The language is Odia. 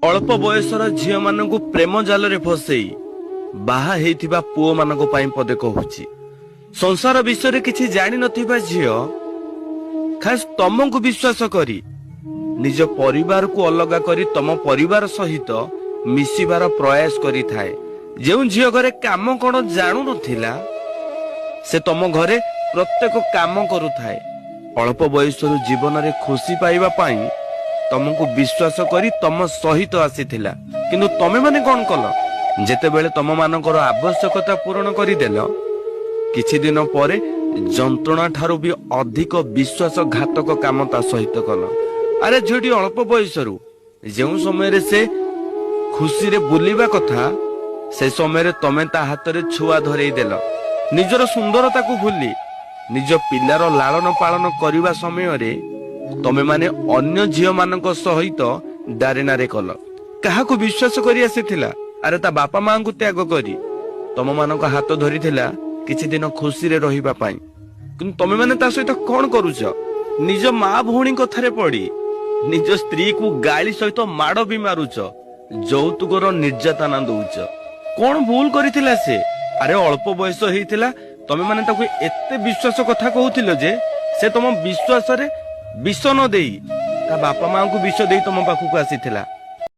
ଅଳ୍ପ ବୟସର ଝିଅ ମାନଙ୍କୁ ପ୍ରେମ ଜାଲରେ ଫସେଇ ବାହା ହେଇଥିବା ପୁଅ ମାନଙ୍କ ପାଇଁ ପଦେ କହୁଛି। ସଂସାର ବିଷୟରେ କିଛି ଜାଣିନଥିବା ଝିଅ ଖାସ୍ ତମକୁ ବିଶ୍ୱାସ କରି ନିଜ ପରିବାରକୁ ଅଲଗା କରି ତମ ପରିବାର ସହିତ ମିଶିବାର ପ୍ରୟାସ କରିଥାଏ। ଯେଉଁ ଝିଅ ଘରେ କାମ କଣ ଜାଣୁନଥିଲା ସେ ତମ ଘରେ ପ୍ରତ୍ୟେକ କାମ କରୁଥାଏ। ଅଳ୍ପ ବୟସରୁ ଜୀବନରେ ଖୁସି ପାଇବା ପାଇଁ ତମକୁ ବିଶ୍ୱାସ କରି ତମ ସହିତ ଆସିଥିଲା, କିନ୍ତୁ ତମେ ମାନେ କଣ କଲ? ଯେତେବେଳେ ତମ ମାନଙ୍କର ଆବଶ୍ୟକତା ପୂରଣ କରିଦେଲ, କିଛି ଦିନ ପରେ ଯନ୍ତ୍ରଣା ଠାରୁ ବି ଅଧିକ ବିଶ୍ୱାସଘାତକ କାମ ତା ସହିତ କଲ। ଆରେ ଝିଅଟି ଅଳ୍ପ ବୟସରୁ ଯେଉଁ ସମୟରେ ସେ ଖୁସିରେ ବୁଲିବା କଥା ସେ ସମୟରେ ତମେ ତା ହାତରେ ଛୁଆ ଧରେଇ ଦେଲ। ନିଜର ସୁନ୍ଦରତାକୁ ଭୁଲି ନିଜ ପିଲାର ଲାଳନ ପାଳନ କରିବା ସମୟରେ ତମେ ମାନେ ଅନ୍ୟ ଝିଅ ମାନଙ୍କ ସହିତ ଡାରେନାରେ କଲ। କାହାକୁ ବିଶ୍ୱାସ କରି ଆସିଥିଲା? ଆରେ ତା ବାପା ମାଙ୍କୁ ତ୍ୟାଗ କରି ତମ ମାନଙ୍କ ହାତ ଧରିଥିଲା କିଛି ଦିନ ଖୁସିରେ ରହିବା ପାଇଁ, କିନ୍ତୁ ତମେ ମାନେ ତା ସହିତ କଣ କରୁଛ? ନିଜ ମା ଭଉଣୀ କଥାରେ ପଡି ନିଜ ସ୍ତ୍ରୀକୁ ଗାଳି ସହିତ ମାଡ ବି ମାରୁଛ, ଯୌତୁକର ନିର୍ଯାତନା ଦଉଛ। କଣ ଭୁଲ କରିଥିଲା ସେ? ଆରେ ଅଳ୍ପ ବୟସ ହେଇଥିଲା, ତମେ ମାନେ ତାକୁ ଏତେ ବିଶ୍ୱାସ କଥା କହୁଥିଲ ଯେ ସେ ତମ ବିଶ୍ୱାସରେ ବିଷ ନ ଦେଇ ତା ବାପା ମାଙ୍କୁ ବିଷ ଦେଇ ତମ ପାଖକୁ ଆସିଥିଲା।